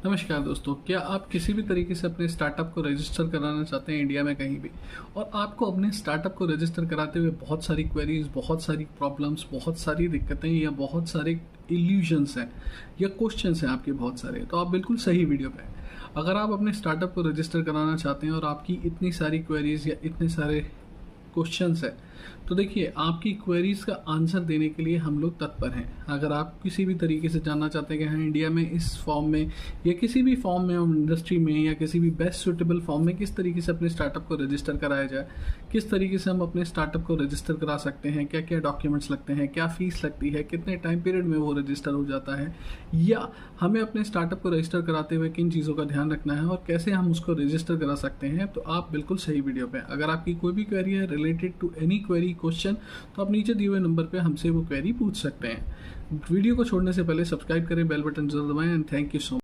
नमस्कार दोस्तों, क्या आप किसी भी तरीके से अपने स्टार्टअप को रजिस्टर कराना चाहते हैं इंडिया में कहीं भी, और आपको अपने स्टार्टअप को रजिस्टर कराते हुए बहुत सारी क्वेरीज, बहुत सारी प्रॉब्लम्स, बहुत सारी दिक्कतें या बहुत सारे इल्यूजन्स हैं या क्वेश्चंस हैं आपके बहुत सारे, तो आप बिल्कुल सही वीडियो पे हैं। अगर आप अपने स्टार्टअप को रजिस्टर कराना चाहते हैं और आपकी इतनी सारी क्वेरीज या इतने सारे क्वेश्चंस है, तो देखिए आपकी क्वेरीज का आंसर देने के लिए हम लोग तत्पर हैं। अगर आप किसी भी तरीके से जानना चाहते हैं कि हाँ इंडिया में इस फॉर्म में या किसी भी फॉर्म में, इंडस्ट्री में या किसी भी बेस्ट सुटेबल फॉर्म में किस तरीके से अपने स्टार्टअप को रजिस्टर कराया जाए, किस तरीके से हम अपने स्टार्टअप को रजिस्टर करा सकते हैं, क्या क्या डॉक्यूमेंट्स लगते हैं, क्या फीस लगती है, कितने टाइम पीरियड में वो रजिस्टर हो जाता है, या हमें अपने स्टार्टअप को रजिस्टर कराते हुए किन चीज़ों का ध्यान रखना है और कैसे हम उसको रजिस्टर करा सकते हैं, तो आप बिल्कुल सही वीडियो पे। अगर आपकी कोई भी क्वेरी है related to any query question, तो आप नीचे दिए हुए नंबर पे हमसे वो क्वेरी पूछ सकते हैं। वीडियो को छोड़ने से पहले सब्सक्राइब करें, बेल बटन जरूर दबाएं and thank you so much.